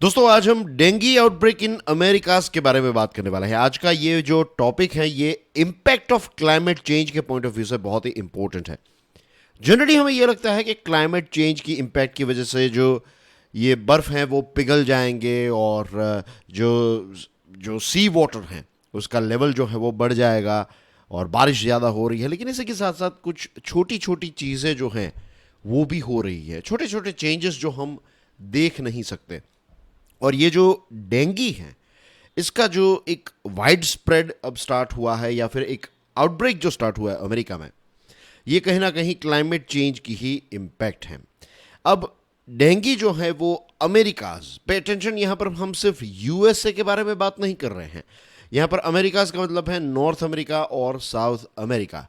दोस्तों आज हम डेंगी आउटब्रेक इन अमेरिकास के बारे में बात करने वाले हैं। आज का ये जो टॉपिक है ये इम्पैक्ट ऑफ क्लाइमेट चेंज के पॉइंट ऑफ व्यू से बहुत ही इंपॉर्टेंट है। जनरली हमें ये लगता है कि क्लाइमेट चेंज की इम्पैक्ट की वजह से जो ये बर्फ़ हैं वो पिघल जाएंगे और जो जो सी वाटर हैं उसका लेवल जो है वो बढ़ जाएगा और बारिश ज़्यादा हो रही है। लेकिन इसी के साथ साथ कुछ छोटी छोटी चीज़ें जो हैं वो भी हो रही है, छोटे छोटे चेंजेस जो हम देख नहीं सकते। और ये जो डेंगी है इसका जो एक वाइड स्प्रेड अब स्टार्ट हुआ है या फिर एक आउटब्रेक जो स्टार्ट हुआ है अमेरिका में, ये कहीं ना कहीं क्लाइमेट चेंज की ही इम्पैक्ट है। अब डेंगी जो है वो अमेरिकाज पे अटेंशन, यहाँ पर हम सिर्फ यूएसए के बारे में बात नहीं कर रहे हैं। यहाँ पर अमेरिकाज का मतलब है नॉर्थ अमेरिका और साउथ अमेरिका।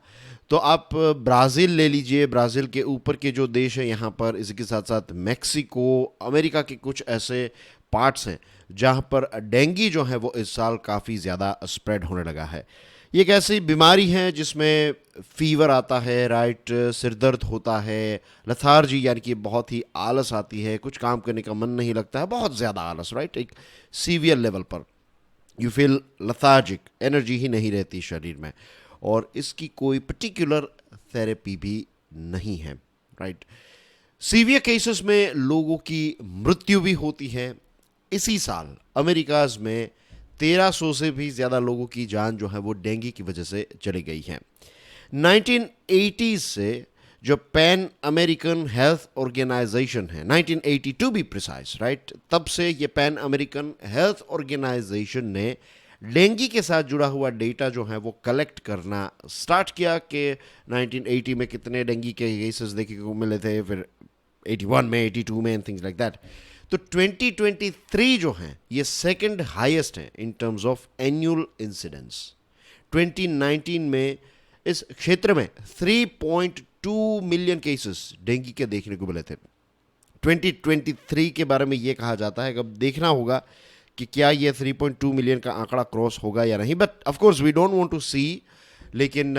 तो आप ब्राज़ील ले लीजिए, ब्राज़ील के ऊपर के जो देश हैं यहाँ पर, इसी के साथ साथ मैक्सिको, अमेरिका के कुछ ऐसे पार्ट्स हैं जहाँ पर डेंगी जो है वो इस साल काफ़ी ज़्यादा स्प्रेड होने लगा है। ये एक ऐसी बीमारी है जिसमें फीवर आता है, राइट, सिर दर्द होता है, लथार्जी यानी कि बहुत ही आलस आती है, कुछ काम करने का मन नहीं लगता है, बहुत ज़्यादा आलस, राइट, एक सीवियर लेवल पर यू फील लथार्जिक, एनर्जी ही नहीं रहती शरीर में। और इसकी कोई पर्टिकुलर थेरेपी भी नहीं है, राइट। सीवियर केसेस में लोगों की मृत्यु भी होती है। इसी साल अमेरिकाज में 1300 से भी ज़्यादा लोगों की जान जो है वो डेंगू की वजह से चली गई है। 1980 से जो पैन अमेरिकन हेल्थ ऑर्गेनाइजेशन है, 1982 बी प्रिसाइज, राइट, तब से ये पैन अमेरिकन हेल्थ ऑर्गेनाइजेशन ने डेंगू के साथ जुड़ा हुआ डेटा जो है वो कलेक्ट करना स्टार्ट किया कि 1980 में कितने डेंगू के केसेस देखने को मिले थे, फिर 81 में, 82 में एंड थिंग्स लाइक दैट। तो 2023 जो है ये सेकंड हाईएस्ट है in terms of annual incidence. 2019 में इस क्षेत्र में 3.2 मिलियन केसेस डेंगू के देखने को मिले थे। 2023 के बारे में ये कहा जाता है, अब देखना होगा कि क्या ये 3.2 मिलियन का आंकड़ा क्रॉस होगा या नहीं, but of course we don't want to see. लेकिन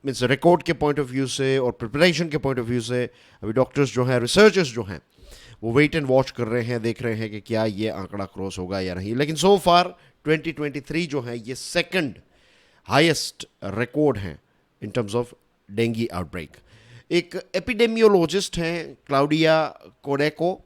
मीन्स रिकॉर्ड के पॉइंट ऑफ व्यू से और प्रिपरेशन के पॉइंट ऑफ व्यू से अभी डॉक्टर्स जो हैं, रिसर्चर्स जो हैं, वो वेट एंड वॉच कर रहे हैं, देख रहे हैं कि क्या ये आंकड़ा क्रॉस होगा या नहीं। लेकिन सो फार 2023 जो है ये सेकंड हाईएस्ट रिकॉर्ड है in terms of dengue outbreak. एक एपिडेमियोलॉजिस्ट हैं क्लाउडिया कोडेको,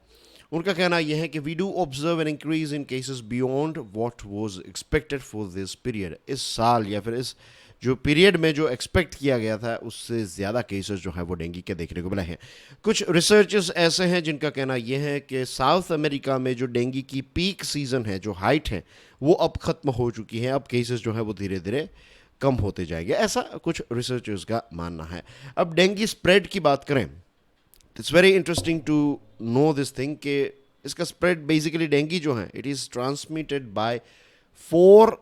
उनका कहना यह है कि we do observe an increase in cases beyond what was expected for this period. इस साल या फिर इस जो पीरियड में जो एक्सपेक्ट किया गया था उससे ज़्यादा केसेस जो है वो डेंगू के देखने को मिले हैं। कुछ रिसर्चर्स ऐसे हैं जिनका कहना यह है कि साउथ अमेरिका में जो डेंगू की पीक सीज़न है, जो हाइट है, वो अब ख़त्म हो चुकी है। अब केसेस जो है वो धीरे धीरे कम होते जाएंगे, ऐसा कुछ रिसर्चर्स का मानना है। अब डेंगू स्प्रेड की बात करें, it's very interesting to know this thing कि इसका स्प्रेड बेसिकली डेंगू जो है it is transmitted by 4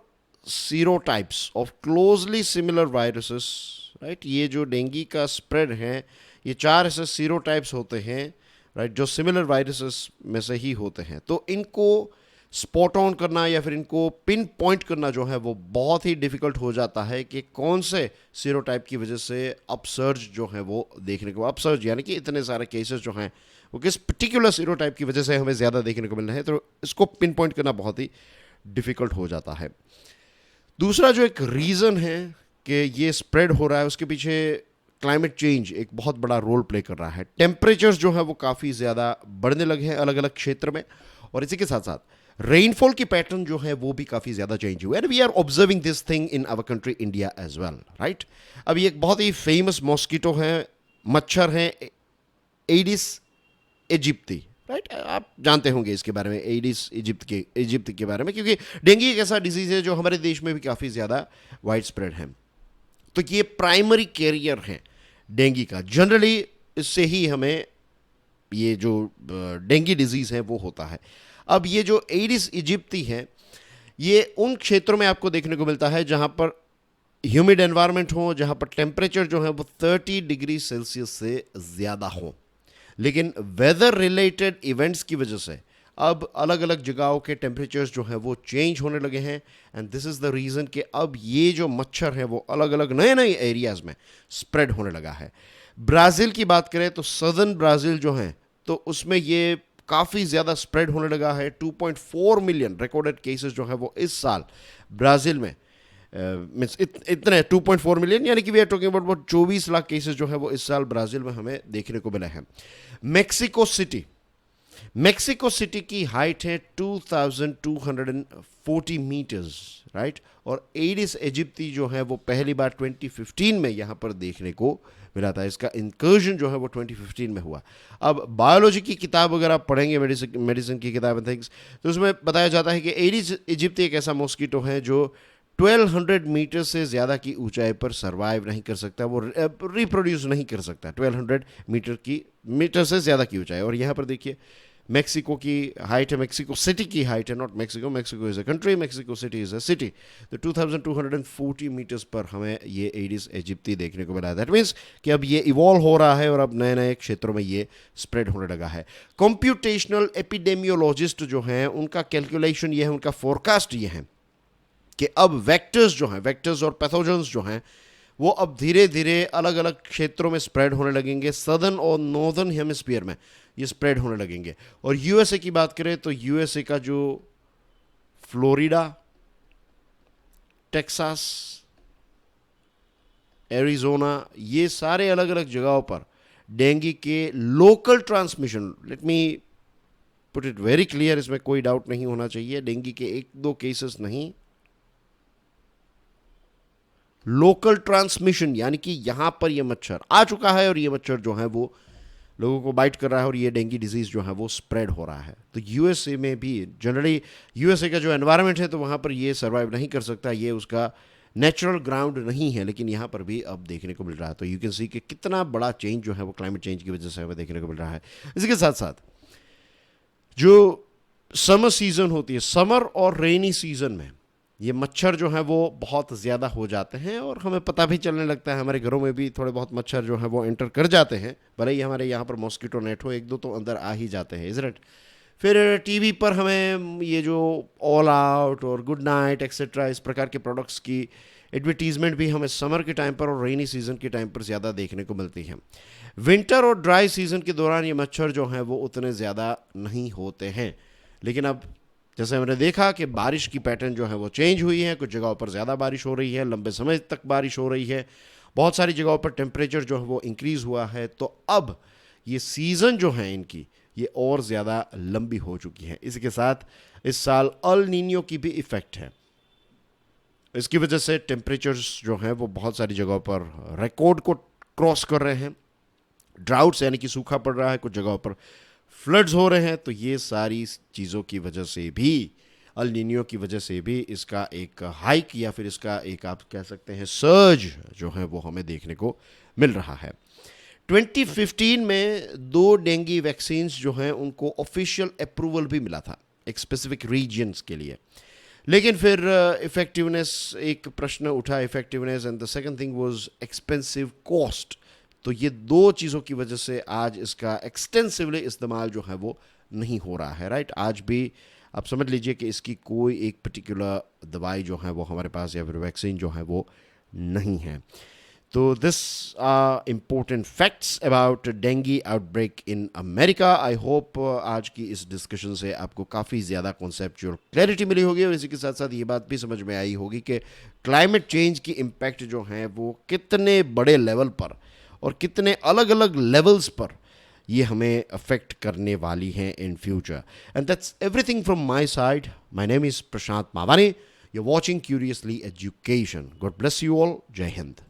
serotypes of closely similar viruses, right. ये जो डेंगू का स्प्रेड है ये 4 ऐसे सीरोटाइप्स होते हैं, राइट, जो सिमिलर वायरसेस में से ही होते हैं। तो इनको स्पॉट ऑन करना या फिर इनको पिन पॉइंट करना जो है वो बहुत ही डिफ़िकल्ट हो जाता है कि कौन से सीरोटाइप की वजह से अपसर्ज जो है वो देखने को, अपसर्ज यानी कि इतने सारे केसेस जो हैं वो किस पर्टिकुलर सीरोटाइप की वजह से हमें ज़्यादा देखने को मिल रहे हैं। तो इसको पिन पॉइंट करना बहुत ही डिफ़िकल्ट हो जाता है। दूसरा जो एक रीज़न है कि ये स्प्रेड हो रहा है, उसके पीछे क्लाइमेट चेंज एक बहुत बड़ा रोल प्ले कर रहा है। टेम्परेचर्स जो है वो काफ़ी ज़्यादा बढ़ने लगे हैं अलग अलग क्षेत्र में, और इसी के साथ साथ रेनफॉल की पैटर्न जो है वो भी काफ़ी ज़्यादा चेंज हुआ है। And we are observing this thing in our country India as well, right. अब ये एक बहुत ही फेमस मॉस्किटो है, मच्छर हैं, एडिस इजिप्टी, राइट, आप जानते होंगे इसके बारे में, एडिस इजिप्ट के बारे में, क्योंकि डेंगू एक ऐसा डिजीज़ है जो हमारे देश में भी काफ़ी ज़्यादा वाइड स्प्रेड है। तो ये प्राइमरी कैरियर है डेंगू का। जनरली इससे ही हमें ये जो डेंगू डिजीज़ है वो होता है। अब ये जो एडिस इजिप्टी है ये उन क्षेत्रों में आपको देखने को मिलता है जहाँ पर ह्यूमिड एनवायरनमेंट हो, जहाँ पर टेम्परेचर जो है वो 30 डिग्री सेल्सियस से ज़्यादा हो। लेकिन वेदर रिलेटेड इवेंट्स की वजह से अब अलग अलग जगहों के टेम्परेचर्स जो है वो चेंज होने लगे हैं, and this is the reason कि अब ये जो मच्छर है वो अलग अलग नए नए एरियाज़ में स्प्रेड होने लगा है। ब्राज़ील की बात करें तो सदर्न ब्राज़ील जो है तो उसमें ये काफ़ी ज़्यादा स्प्रेड होने लगा है। 2.4 मिलियन रिकॉर्डेड केसेस जो है वो इस साल ब्राज़ील में मीन्स इतने 2.4 मिलियन, यानी कि we are talking about 24 lakh cases जो है वो इस साल ब्राज़ील में हमें देखने को मिला है। मेक्सिको सिटी की हाइट है 2240 मीटर्स, राइट। और एडिस इजिप्टी जो है वो पहली बार 2015 में यहाँ पर देखने को मिला था। इसका इंकर्जन जो है वो 2015 में हुआ। अब बायोलॉजी की किताब अगर आप पढ़ेंगे, मेडिसिन की किताब एंड थिंग्स, तो उसमें बताया जाता है कि एडिस इजिप्टी एक ऐसा मॉस्किटो है जो 1200 मीटर से ज़्यादा की ऊंचाई पर सर्वाइव नहीं कर सकता, वो रिप्रोड्यूस नहीं कर सकता 1200 मीटर से ज़्यादा की ऊंचाई। और यहाँ पर देखिए मेक्सिको की हाइट है, मेक्सिको सिटी की हाइट है, not Mexico, Mexico is a country, Mexico city is a city. तो 2240 मीटर्स पर हमें ये एडिस इजिप्टी देखने को मिला। दैट मीन्स कि अब ये इवॉल्व हो रहा है और अब नए नए क्षेत्रों में ये स्प्रेड होने लगा है। कंप्यूटेशनल एपिडेमियोलॉजिस्ट जो हैं उनका कैलकुलेशन ये है, उनका फोरकास्ट ये है कि अब वेक्टर्स जो हैं, वेक्टर्स और पैथोजेंस जो हैं, वो अब धीरे धीरे अलग अलग क्षेत्रों में स्प्रेड होने लगेंगे। सदर्न और नॉर्दर्न हेमिस्फीयर में ये स्प्रेड होने लगेंगे। और यूएसए की बात करें तो यूएसए का जो फ्लोरिडा, टेक्सास, एरिजोना, ये सारे अलग अलग जगहों पर डेंगू के local transmission, let me put it very clear, इसमें कोई डाउट नहीं होना चाहिए, डेंगू के 1-2 केसेस नहीं, लोकल ट्रांसमिशन, यानी कि यहां पर यह मच्छर आ चुका है और ये मच्छर जो है वो लोगों को बाइट कर रहा है और ये डेंगू डिजीज जो है वो स्प्रेड हो रहा है। तो यूएसए में भी जनरली यूएसए का जो एनवायरनमेंट है तो वहां पर ये सर्वाइव नहीं कर सकता, ये उसका नेचुरल ग्राउंड नहीं है, लेकिन यहाँ पर भी अब देखने को मिल रहा है। तो यू कैन सी कि कितना बड़ा चेंज जो है वो क्लाइमेट चेंज की वजह से हमें देखने को मिल रहा है। इसके साथ साथ जो समर सीजन होती है, समर और रेनी सीजन में ये मच्छर जो है वो बहुत ज़्यादा हो जाते हैं और हमें पता भी चलने लगता है। हमारे घरों में भी थोड़े बहुत मच्छर जो है वो एंटर कर जाते हैं, भले ही हमारे यहाँ पर मॉस्किटो नेट हो, 1-2 तो अंदर आ ही जाते हैं, इज़ इट। फिर टीवी पर हमें ये जो ऑल आउट और गुड नाइट एक्सेट्रा इस प्रकार के प्रोडक्ट्स की एडवर्टीजमेंट भी हमें समर के टाइम पर और रेनी सीजन के टाइम पर ज़्यादा देखने को मिलती है। विंटर और ड्राई सीजन के दौरान ये मच्छर जो हैं वो उतने ज़्यादा नहीं होते हैं। लेकिन अब जैसे हमने देखा कि बारिश की पैटर्न जो है वो चेंज हुई है, कुछ जगहों पर ज़्यादा बारिश हो रही है, लंबे समय तक बारिश हो रही है, बहुत सारी जगहों पर टेम्परेचर जो है वो इंक्रीज़ हुआ है। तो अब ये सीज़न जो है इनकी ये और ज़्यादा लंबी हो चुकी है। इसके साथ इस साल अल नीनियो की भी इफ़ेक्ट है। इसकी वजह से टेम्परेचर्स जो हैं वो बहुत सारी जगहों पर रिकॉर्ड को क्रॉस कर रहे हैं। ड्राउट्स यानी कि सूखा पड़ रहा है, कुछ जगहों पर फ्लड्स हो रहे हैं। तो ये सारी चीज़ों की वजह से भी, अल नीनियो की वजह से भी इसका एक हाइक या फिर इसका एक आप कह सकते हैं सर्ज जो है वो हमें देखने को मिल रहा है। 2015 में 2 डेंगू वैक्सीन्स जो हैं उनको ऑफिशियल अप्रूवल भी मिला था एक स्पेसिफिक रीजन्स के लिए, लेकिन फिर इफेक्टिवनेस, एक प्रश्न उठा effectiveness, and the second thing was expensive cost. तो ये 2 चीज़ों की वजह से आज इसका एक्सटेंसिवली इस्तेमाल जो है वो नहीं हो रहा है, राइट। आज भी आप समझ लीजिए कि इसकी कोई एक पर्टिकुलर दवाई जो है वो हमारे पास या फिर वैक्सीन जो है वो नहीं है। तो this are important facts about dengue outbreak in America. I hope आज की इस डिस्कशन से आपको काफ़ी ज़्यादा कॉन्सेप्चुअल क्लैरिटी मिली होगी और इसी के साथ साथ ये बात भी समझ में आई होगी कि क्लाइमेट चेंज की इम्पैक्ट जो हैं वो कितने बड़े लेवल पर और कितने अलग अलग लेवल्स पर ये हमें अफेक्ट करने वाली हैं in future. And that's everything from my side. My name is Prashant Mawani. You are watching Curiously Education. God bless you all. जय हिंद।